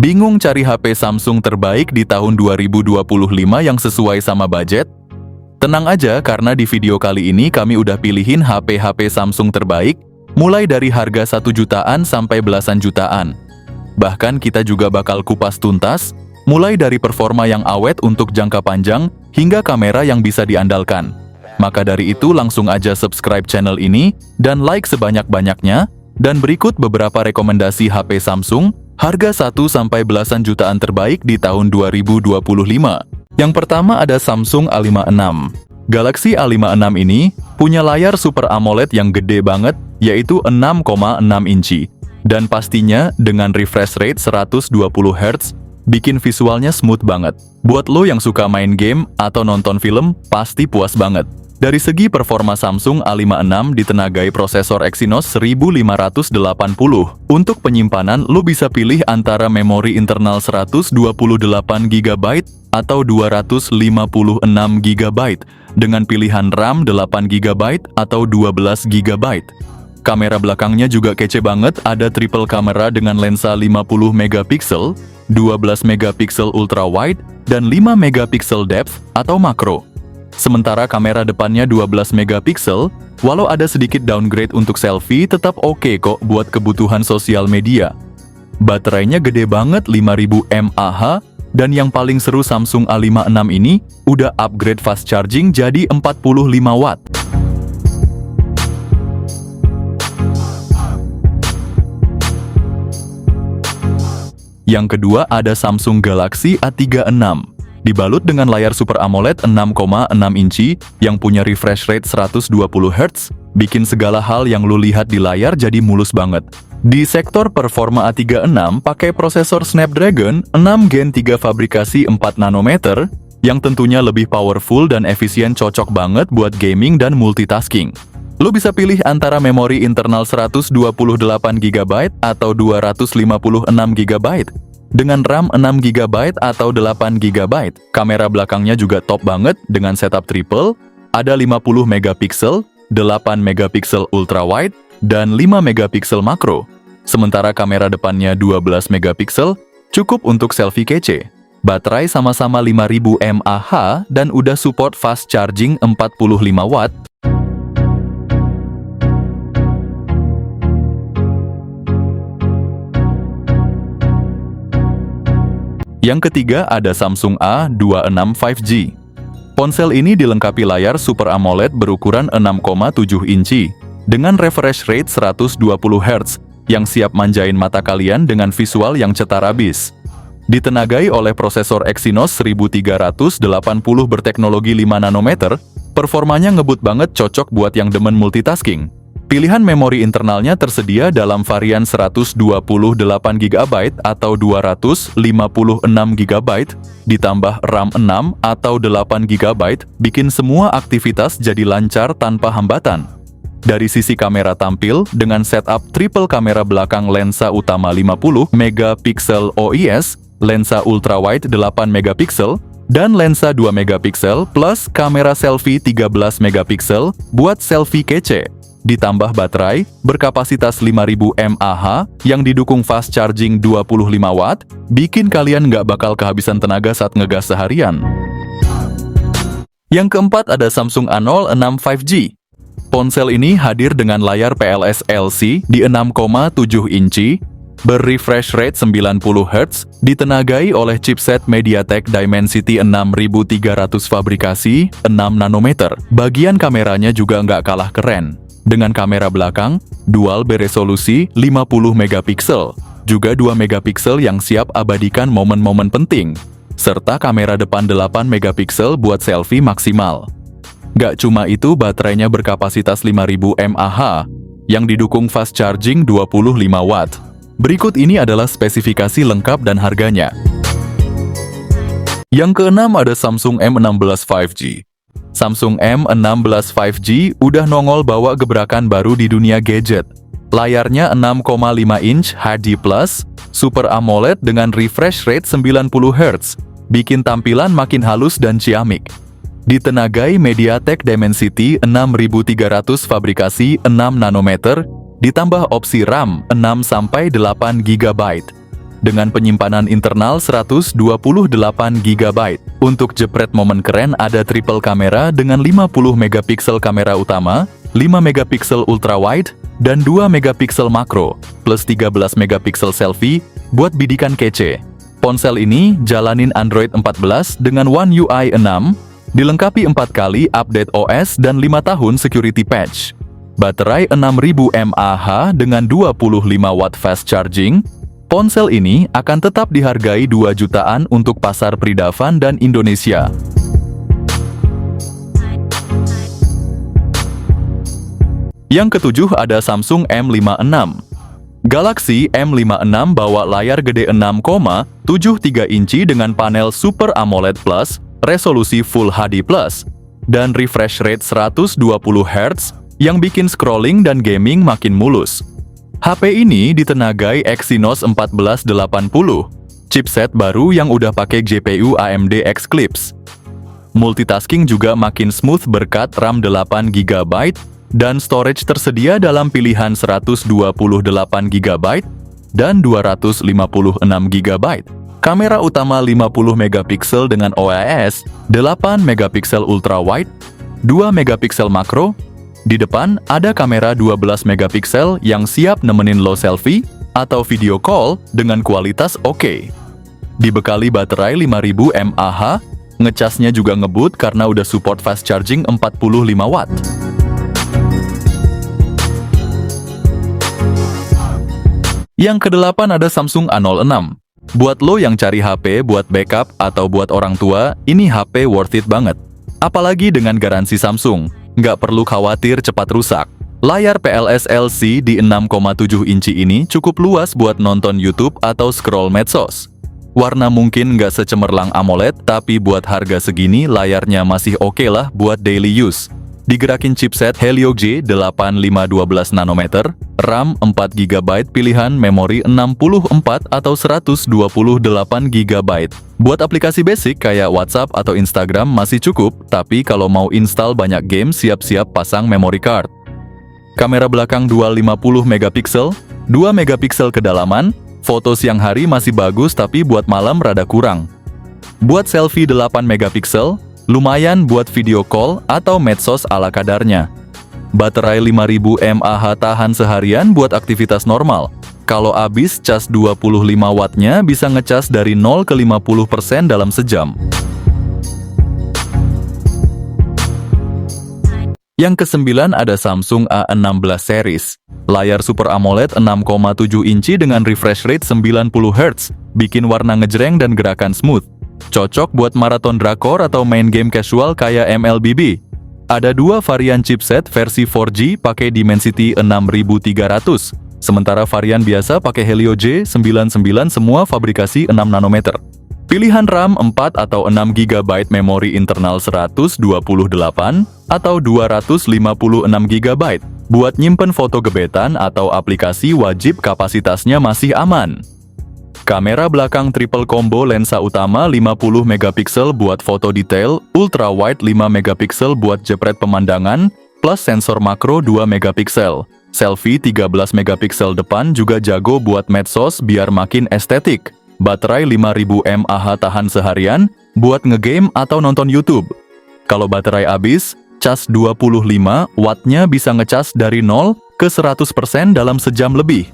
Bingung cari HP Samsung terbaik di tahun 2025 yang sesuai sama budget? Tenang aja karena di video kali ini kami udah pilihin HP-HP Samsung terbaik, mulai dari harga 1 jutaan sampai belasan jutaan. Bahkan kita juga bakal kupas tuntas, mulai dari performa yang awet untuk jangka panjang, hingga kamera yang bisa diandalkan. Maka dari itu langsung aja subscribe channel ini, dan like sebanyak-banyaknya, dan berikut beberapa rekomendasi HP Samsung, harga 1 sampai belasan jutaan terbaik di tahun 2025. Yang pertama ada Samsung A56. Galaxy A56 ini punya layar Super AMOLED yang gede banget, yaitu 6,6 inci. Dan pastinya dengan refresh rate 120 Hz, bikin visualnya smooth banget. Buat lo yang suka main game atau nonton film, pasti puas banget. Dari segi performa Samsung A56 ditenagai prosesor Exynos 1580. Untuk penyimpanan, lo bisa pilih antara memori internal 128 GB atau 256 GB dengan pilihan RAM 8 GB atau 12 GB. Kamera belakangnya juga kece banget, ada triple kamera dengan lensa 50 megapiksel, 12 megapiksel ultra wide, dan 5 megapiksel depth atau makro. Sementara kamera depannya 12 megapiksel, walau ada sedikit downgrade untuk selfie, tetap oke kok buat kebutuhan sosial media. Baterainya gede banget 5000 mAh, dan yang paling seru Samsung A56 ini udah upgrade fast charging jadi 45 watt. Yang kedua ada Samsung Galaxy A36. Dibalut dengan layar Super AMOLED 6,6 inci yang punya refresh rate 120 Hz, bikin segala hal yang lu lihat di layar jadi mulus banget. Di sektor performa A36 pakai prosesor Snapdragon 6 Gen 3 fabrikasi 4 nanometer, yang tentunya lebih powerful dan efisien, cocok banget buat gaming dan multitasking. Lu bisa pilih antara memori internal 128 GB atau 256 GB. Dengan RAM 6 GB atau 8 GB, kamera belakangnya juga top banget dengan setup triple, ada 50 megapiksel, 8 megapiksel ultra wide, dan 5 megapiksel makro. Sementara kamera depannya 12 megapiksel, cukup untuk selfie kece. Baterai sama-sama 5000 mAh dan udah support fast charging 45 watt. Yang ketiga ada Samsung A26 5G. Ponsel ini dilengkapi layar Super AMOLED berukuran 6,7 inci dengan refresh rate 120 Hz yang siap manjain mata kalian dengan visual yang cetar abis. Ditenagai oleh prosesor Exynos 1380 berteknologi 5 nanometer, performanya ngebut banget, cocok buat yang demen multitasking. Pilihan memori internalnya tersedia dalam varian 128 GB atau 256 GB, ditambah RAM 6 atau 8 GB, bikin semua aktivitas jadi lancar tanpa hambatan. Dari sisi kamera tampil, dengan setup triple kamera belakang lensa utama 50 megapiksel OIS, lensa ultrawide 8 megapiksel, dan lensa 2 megapiksel plus kamera selfie 13 megapiksel buat selfie kece. Ditambah baterai berkapasitas 5000 mAh yang didukung fast charging 25 watt, bikin kalian nggak bakal kehabisan tenaga saat ngegas seharian. Yang keempat ada Samsung A06 5G. Ponsel ini hadir dengan layar PLS LC di 6,7 inci, berrefresh rate 90 Hz, ditenagai oleh chipset MediaTek Dimensity 6300 fabrikasi 6 nanometer. Bagian kameranya juga nggak kalah keren. Dengan kamera belakang, dual beresolusi 50 megapiksel, juga 2 megapiksel yang siap abadikan momen-momen penting, serta kamera depan 8 megapiksel buat selfie maksimal. Gak cuma itu, baterainya berkapasitas 5000 mAh, yang didukung fast charging 25 watt. Berikut ini adalah spesifikasi lengkap dan harganya. Yang keenam ada Samsung M16 5G. Samsung M16 5G udah nongol bawa gebrakan baru di dunia gadget. Layarnya 6,5 inch HD+, Super AMOLED dengan refresh rate 90 Hz, bikin tampilan makin halus dan ciamik. Ditenagai MediaTek Dimensity 6300 fabrikasi 6 nanometer, ditambah opsi RAM 6-8 GB. dengan penyimpanan internal 128 GB. Untuk jepret momen keren ada triple kamera dengan 50 megapiksel kamera utama, 5 megapiksel ultrawide, dan 2 megapiksel makro, plus 13 megapiksel selfie buat bidikan kece. Ponsel ini jalanin Android 14 dengan One UI 6, dilengkapi 4 kali update OS dan 5 tahun security patch. Baterai 6000 mAh dengan 25 watt fast charging. Ponsel ini akan tetap dihargai 2 jutaan untuk pasar Pridavan dan Indonesia. Yang ketujuh ada Samsung M56. Galaxy M56 bawa layar gede 6,73 inci dengan panel Super AMOLED Plus, resolusi Full HD+, dan refresh rate 120 Hz, yang bikin scrolling dan gaming makin mulus. HP ini ditenagai Exynos 1480, chipset baru yang udah pakai GPU AMD Eclipse. Multitasking juga makin smooth berkat RAM 8GB, dan storage tersedia dalam pilihan 128GB dan 256GB. Kamera utama 50 megapiksel dengan OIS, 8 megapiksel ultrawide, 2 megapiksel makro. Di depan ada kamera 12 megapiksel yang siap nemenin lo selfie atau video call dengan kualitas oke. Dibekali baterai 5000 mAh, ngecasnya juga ngebut karena udah support fast charging 45 watt. Yang kedelapan ada Samsung A06. Buat lo yang cari HP buat backup atau buat orang tua, ini HP worth it banget. Apalagi dengan garansi Samsung. Nggak perlu khawatir cepat rusak. Layar PLS LC di 6,7 inci ini cukup luas buat nonton YouTube atau scroll medsos. Warna mungkin nggak secemerlang AMOLED, tapi buat harga segini layarnya masih oke lah buat daily use. Digerakin chipset Helio G8512 nanometer, RAM 4GB pilihan memori 64 atau 128GB. Buat aplikasi basic kayak WhatsApp atau Instagram masih cukup, tapi kalau mau install banyak game siap-siap pasang memory card. Kamera belakang dual 50 megapiksel, 2 megapiksel kedalaman, foto siang hari masih bagus tapi buat malam rada kurang. Buat selfie 8 megapiksel, lumayan buat video call atau medsos ala kadarnya. Baterai 5000 mAh tahan seharian buat aktivitas normal. Kalau habis cas 25 wattnya bisa ngecas dari 0 ke 50% dalam sejam. Yang kesembilan ada Samsung A16 series. Layar Super AMOLED 6,7 inci dengan refresh rate 90 Hz, bikin warna ngejreng dan gerakan smooth. Cocok buat maraton drakor atau main game casual kayak MLBB. Ada 2 varian chipset versi 4G pakai Dimensity 6300, sementara varian biasa pakai Helio G99 semua fabrikasi 6 nanometer. Pilihan RAM 4 atau 6GB memori internal 128 atau 256GB. Buat nyimpen foto gebetan atau aplikasi wajib kapasitasnya masih aman. Kamera belakang triple combo lensa utama 50 megapiksel buat foto detail, ultra wide 5 megapiksel buat jepret pemandangan, plus sensor makro 2 megapiksel. Selfie 13 megapiksel depan juga jago buat medsos biar makin estetik. Baterai 5000 mAh tahan seharian buat ngegame atau nonton YouTube. Kalau baterai habis, cas 25 wattnya bisa ngecas dari 0 ke 100% dalam sejam lebih.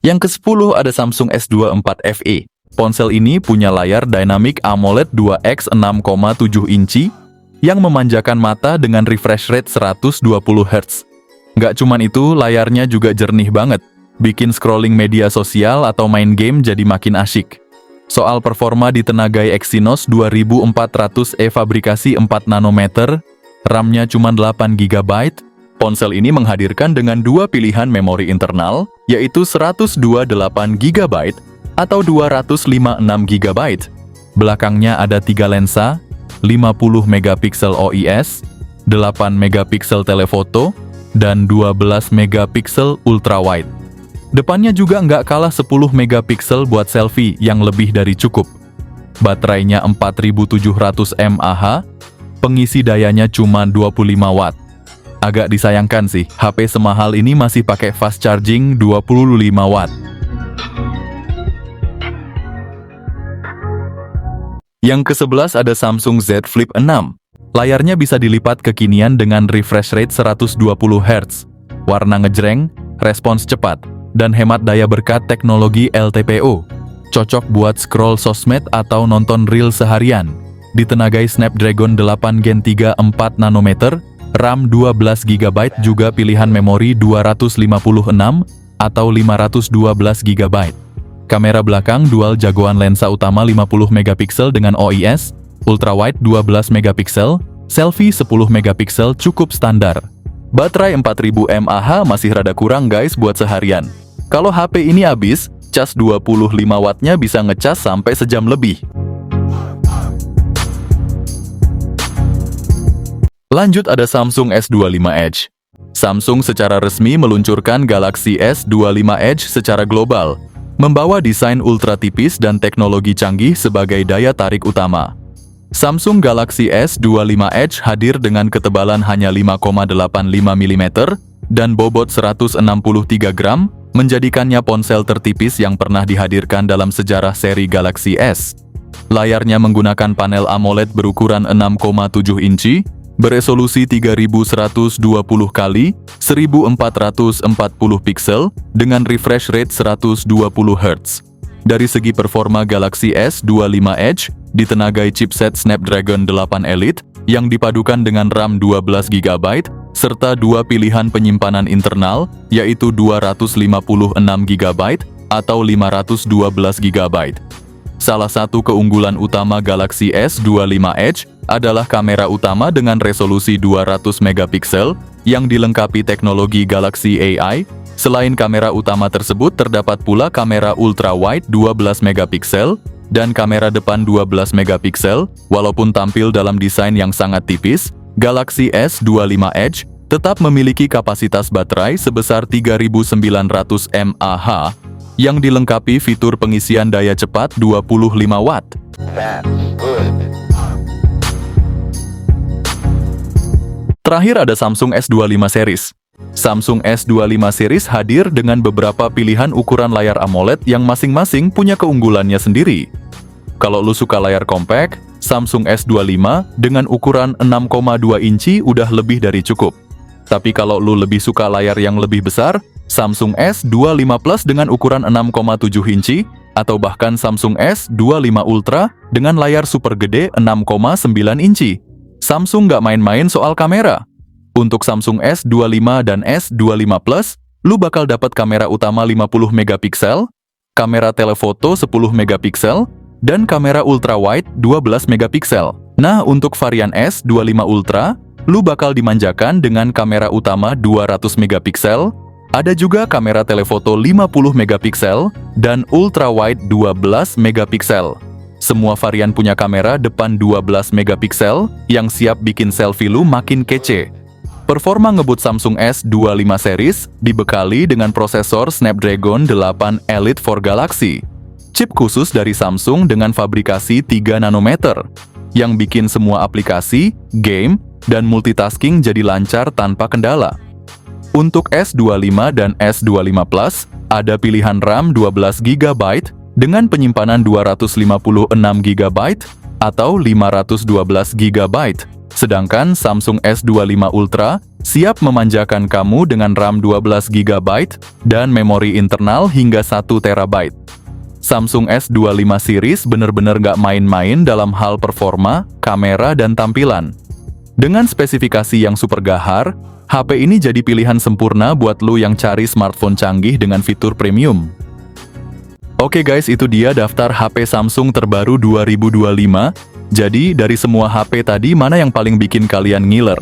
Yang ke-10 ada Samsung S24 FE. Ponsel ini punya layar Dynamic AMOLED 2X 6,7 inci yang memanjakan mata dengan refresh rate 120 Hz. Nggak cuman itu, layarnya juga jernih banget, bikin scrolling media sosial atau main game jadi makin asyik. Soal performa ditenagai Exynos 2400E fabrikasi 4 nanometer, RAM-nya cuma 8GB. Ponsel ini menghadirkan dengan 2 pilihan memori internal, yaitu 128GB atau 256GB. Belakangnya ada 3 lensa, 50 megapiksel OIS, 8 megapiksel telefoto, dan 12 megapiksel ultrawide. Depannya juga nggak kalah 10 megapiksel buat selfie yang lebih dari cukup. Baterainya 4700 mAh, pengisi dayanya cuma 25 watt. Agak disayangkan sih, HP semahal ini masih pakai fast charging 25 watt. Yang ke-11 ada Samsung Z Flip 6. Layarnya bisa dilipat kekinian dengan refresh rate 120 Hz, warna ngejreng, respons cepat, dan hemat daya berkat teknologi LTPO. Cocok buat scroll sosmed atau nonton reel seharian. Ditenagai Snapdragon 8 Gen 3 4 nanometer, RAM 12GB, juga pilihan memori 256 atau 512 GB. Kamera belakang dual jagoan, lensa utama 50 megapiksel dengan OIS, ultrawide 12 megapiksel, selfie 10 megapiksel cukup standar. Baterai 4000 mAh masih rada kurang guys buat seharian. Kalau HP ini habis, cas 25 wattnya bisa ngecas sampai sejam lebih. Lanjut ada Samsung S25 Edge. Samsung secara resmi meluncurkan Galaxy S25 Edge secara global, membawa desain ultra tipis dan teknologi canggih sebagai daya tarik utama. Samsung Galaxy S25 Edge hadir dengan ketebalan hanya 5,85 mm dan bobot 163 gram, menjadikannya ponsel tertipis yang pernah dihadirkan dalam sejarah seri Galaxy S. Layarnya menggunakan panel AMOLED berukuran 6,7 inci, beresolusi 3120 x 1440 piksel dengan refresh rate 120 Hz. Dari segi performa, Galaxy S25 Edge ditenagai chipset Snapdragon 8 Elite yang dipadukan dengan RAM 12GB serta dua pilihan penyimpanan internal, yaitu 256GB atau 512GB. Salah satu keunggulan utama Galaxy S25 Edge adalah kamera utama dengan resolusi 200 megapiksel yang dilengkapi teknologi Galaxy AI. Selain kamera utama tersebut, terdapat pula kamera ultra-wide 12 megapiksel dan kamera depan 12 megapiksel. Walaupun tampil dalam desain yang sangat tipis, Galaxy S25 Edge tetap memiliki kapasitas baterai sebesar 3900 mAh yang dilengkapi fitur pengisian daya cepat 25 watt. Terakhir ada Samsung S25 series. Samsung S25 series hadir dengan beberapa pilihan ukuran layar AMOLED yang masing-masing punya keunggulannya sendiri. Kalau lu suka layar compact, Samsung S25 dengan ukuran 6,2 inci udah lebih dari cukup. Tapi kalau lu lebih suka layar yang lebih besar, Samsung S25 Plus dengan ukuran 6,7 inci, atau bahkan Samsung S25 Ultra dengan layar super gede 6,9 inci. Samsung nggak main-main soal kamera. Untuk Samsung S25 dan S25 Plus, lu bakal dapat kamera utama 50 megapiksel, kamera telefoto 10 megapiksel, dan kamera ultrawide 12 megapiksel. Nah, untuk varian S25 Ultra, lu bakal dimanjakan dengan kamera utama 200 megapiksel, ada juga kamera telefoto 50 megapiksel, dan ultrawide 12 megapiksel. Semua varian punya kamera depan 12 megapiksel yang siap bikin selfie lu makin kece. Performa ngebut Samsung S25 series dibekali dengan prosesor Snapdragon 8 Elite for Galaxy. Chip khusus dari Samsung dengan fabrikasi 3 nanometer, yang bikin semua aplikasi, game, dan multitasking jadi lancar tanpa kendala. Untuk S25 dan S25 Plus, ada pilihan RAM 12GB dengan penyimpanan 256GB atau 512GB. Sedangkan Samsung S25 Ultra siap memanjakan kamu dengan RAM 12GB dan memori internal hingga 1TB. Samsung S25 series bener-bener gak main-main dalam hal performa, kamera, dan tampilan. Dengan spesifikasi yang super gahar, HP ini jadi pilihan sempurna buat lu yang cari smartphone canggih dengan fitur premium. Oke guys, itu dia daftar HP Samsung terbaru 2025. Jadi, dari semua HP tadi, mana yang paling bikin kalian ngiler?